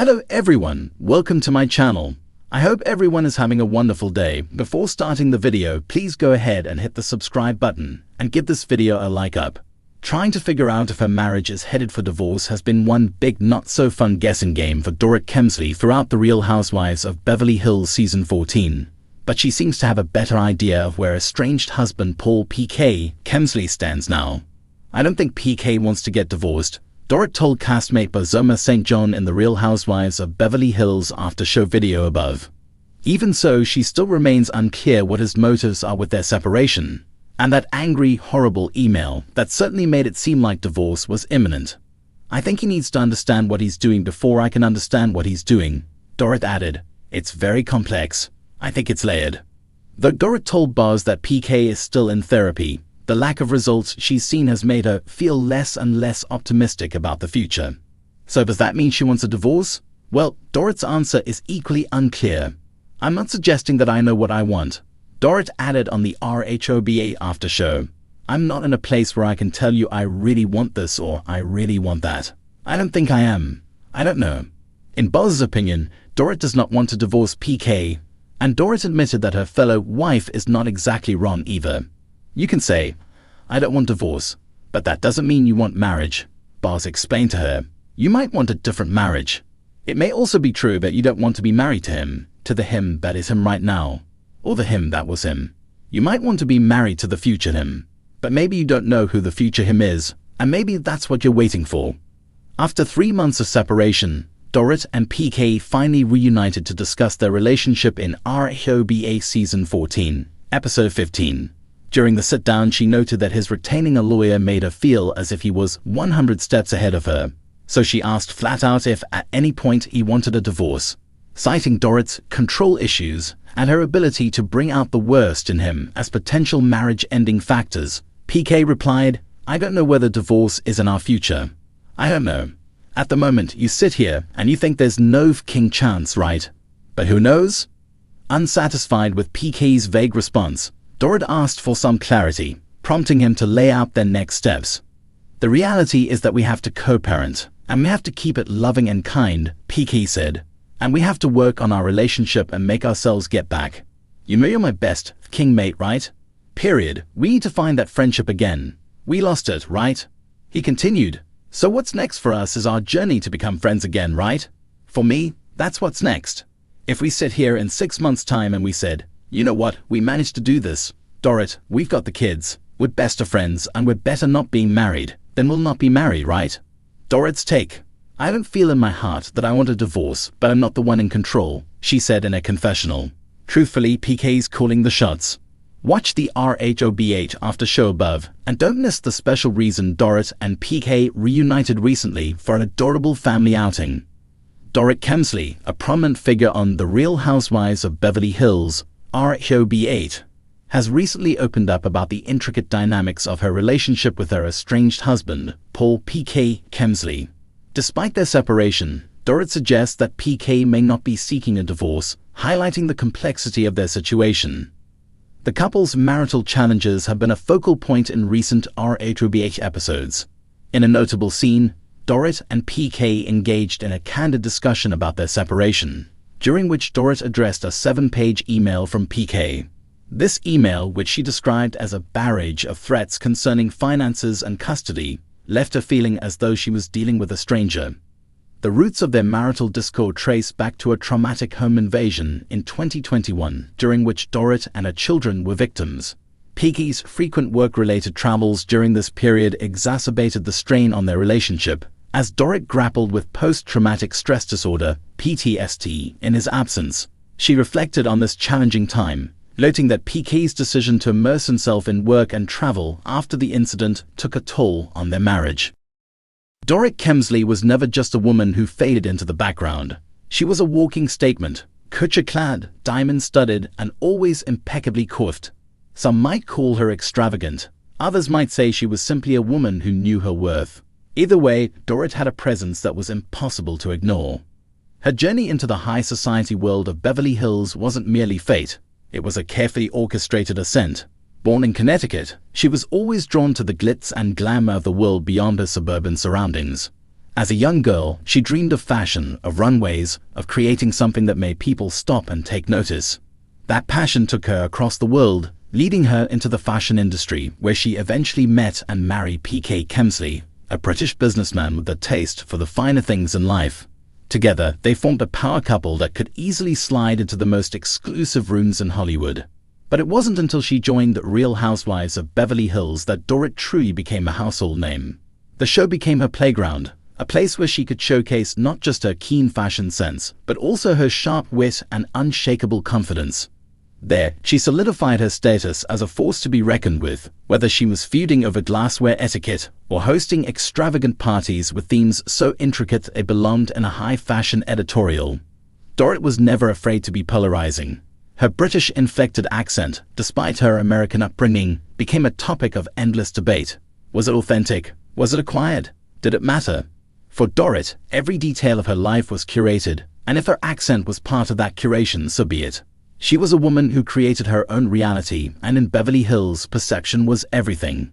Hello everyone, welcome to my channel. I hope everyone is having a wonderful day. Before starting the video, please go ahead and hit the subscribe button and give this video a like up. Trying to figure out if her marriage is headed for divorce has been one big not so fun guessing game for Dorit Kemsley throughout the Real Housewives of Beverly Hills season 14. But she seems to have a better idea of where estranged husband Paul PK Kemsley stands now. I don't think PK wants to get divorced, Dorit told castmate Bozoma St. John in the Real Housewives of Beverly Hills after show video above. Even so, she still remains unclear what his motives are with their separation, and that angry, horrible email that certainly made it seem like divorce was imminent. I think he needs to understand what he's doing before I can understand what he's doing, Dorit added. It's very complex. I think it's layered. Though Dorit told Boz that PK is still in therapy, the lack of results she's seen has made her feel less and less optimistic about the future. So does that mean she wants a divorce? Well, Dorit's answer is equally unclear. I'm not suggesting that I know what I want, Dorit added on the RHOBH after show. I'm not in a place where I can tell you I really want this or I really want that. I don't think I am. I don't know. In Boz's opinion, Dorit does not want to divorce PK, and Dorit admitted that her fellow wife is not exactly wrong either. You can say, I don't want divorce, but that doesn't mean you want marriage, Boz explained to her. You might want a different marriage. It may also be true that you don't want to be married to him, to the him that is him right now, or the him that was him. You might want to be married to the future him, but maybe you don't know who the future him is, and maybe that's what you're waiting for. After 3 months of separation, Dorit and PK finally reunited to discuss their relationship in RHOBH season 14, episode 15. During the sit-down, she noted that his retaining a lawyer made her feel as if he was 100 steps ahead of her, so she asked flat out if at any point he wanted a divorce. Citing Dorit's control issues and her ability to bring out the worst in him as potential marriage-ending factors, PK replied, I don't know whether divorce is in our future. I don't know. At the moment, you sit here and you think there's no king chance, right? But who knows? Unsatisfied with PK's vague response, Dorit asked for some clarity, prompting him to lay out their next steps. The reality is that we have to co-parent, and we have to keep it loving and kind, PK said. And we have to work on our relationship and make ourselves get back. You know you're my best king mate, right? Period. We need to find that friendship again. We lost it, right? He continued. So what's next for us is our journey to become friends again, right? For me, that's what's next. If we sit here in 6 months' time and we said, you know what, we managed to do this. Dorit, we've got the kids. We're best of friends and we're better not being married. Then we'll not be married, right? Dorit's take. I don't feel in my heart that I want a divorce, but I'm not the one in control, she said in a confessional. Truthfully, PK's calling the shots. Watch the RHOBH after show above, and don't miss the special reason Dorit and PK reunited recently for an adorable family outing. Dorit Kemsley, a prominent figure on The Real Housewives of Beverly Hills, RHOBH, has recently opened up about the intricate dynamics of her relationship with her estranged husband, Paul PK Kemsley. Despite their separation, Dorit suggests that PK may not be seeking a divorce, highlighting the complexity of their situation. The couple's marital challenges have been a focal point in recent RHOBH episodes. In a notable scene, Dorit and PK engaged in a candid discussion about their separation, during which Dorit addressed a 7-page email from PK. This email, which she described as a barrage of threats concerning finances and custody, left her feeling as though she was dealing with a stranger. The roots of their marital discord trace back to a traumatic home invasion in 2021, during which Dorit and her children were victims. PK's frequent work-related travels during this period exacerbated the strain on their relationship, as Dorit grappled with post-traumatic stress disorder, PTSD, in his absence. She reflected on this challenging time, noting that PK's decision to immerse himself in work and travel after the incident took a toll on their marriage. Dorit Kemsley was never just a woman who faded into the background. She was a walking statement, couture-clad, diamond-studded, and always impeccably coiffed. Some might call her extravagant. Others might say she was simply a woman who knew her worth. Either way, Dorit had a presence that was impossible to ignore. Her journey into the high society world of Beverly Hills wasn't merely fate. It was a carefully orchestrated ascent. Born in Connecticut, she was always drawn to the glitz and glamour of the world beyond her suburban surroundings. As a young girl, she dreamed of fashion, of runways, of creating something that made people stop and take notice. That passion took her across the world, leading her into the fashion industry, where she eventually met and married P.K. Kemsley, a British businessman with a taste for the finer things in life. Together, they formed a power couple that could easily slide into the most exclusive rooms in Hollywood. But it wasn't until she joined the Real Housewives of Beverly Hills that Dorit truly became a household name. The show became her playground, a place where she could showcase not just her keen fashion sense, but also her sharp wit and unshakable confidence. There, she solidified her status as a force to be reckoned with, whether she was feuding over glassware etiquette or hosting extravagant parties with themes so intricate they belonged in a high-fashion editorial. Dorit was never afraid to be polarizing. Her British-inflected accent, despite her American upbringing, became a topic of endless debate. Was it authentic? Was it acquired? Did it matter? For Dorit, every detail of her life was curated, and if her accent was part of that curation, so be it. She was a woman who created her own reality, and in Beverly Hills, perception was everything.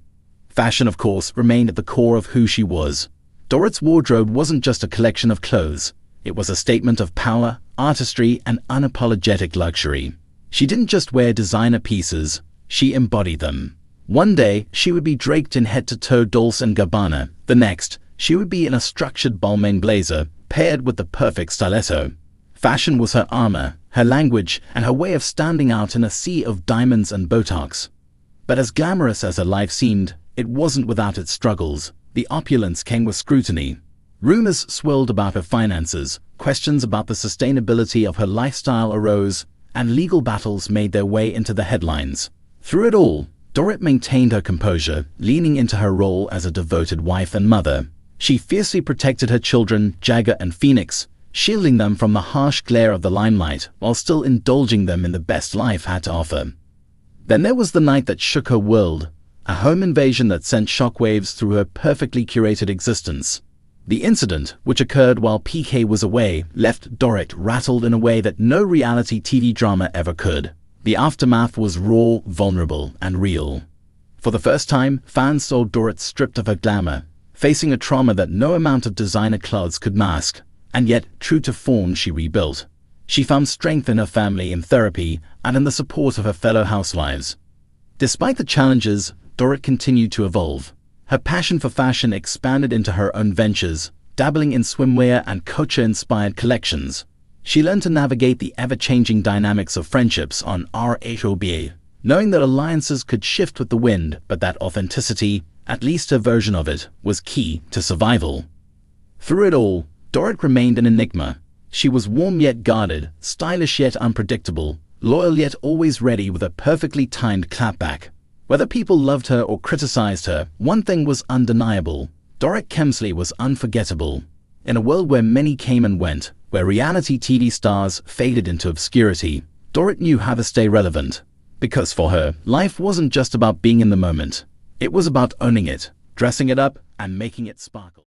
Fashion, of course, remained at the core of who she was. Dorit's wardrobe wasn't just a collection of clothes. It was a statement of power, artistry, and unapologetic luxury. She didn't just wear designer pieces, she embodied them. One day, she would be draped in head-to-toe Dolce & Gabbana. The next, she would be in a structured Balmain blazer, paired with the perfect stiletto. Fashion was her armor, her language, and her way of standing out in a sea of diamonds and Botox. But as glamorous as her life seemed, it wasn't without its struggles. The opulence came with scrutiny. Rumors swirled about her finances, questions about the sustainability of her lifestyle arose, and legal battles made their way into the headlines. Through it all, Dorit maintained her composure, leaning into her role as a devoted wife and mother. She fiercely protected her children, Jagger and Phoenix, shielding them from the harsh glare of the limelight while still indulging them in the best life had to offer. Then there was the night that shook her world, a home invasion that sent shockwaves through her perfectly curated existence. The incident, which occurred while PK was away, left Dorit rattled in a way that no reality TV drama ever could. The aftermath was raw, vulnerable, and real. For the first time, fans saw Dorit stripped of her glamour, facing a trauma that no amount of designer clothes could mask. And yet, true to form, she rebuilt. She found strength in her family, in therapy, and in the support of her fellow housewives. Despite the challenges, Dorit continued to evolve. Her passion for fashion expanded into her own ventures, dabbling in swimwear and culture-inspired collections. She learned to navigate the ever-changing dynamics of friendships on RHOBH, knowing that alliances could shift with the wind, but that authenticity, at least her version of it, was key to survival. Through it all, Dorit remained an enigma. She was warm yet guarded, stylish yet unpredictable, loyal yet always ready with a perfectly timed clapback. Whether people loved her or criticized her, one thing was undeniable. Dorit Kemsley was unforgettable. In a world where many came and went, where reality TV stars faded into obscurity, Dorit knew how to stay relevant. Because for her, life wasn't just about being in the moment. It was about owning it, dressing it up, and making it sparkle.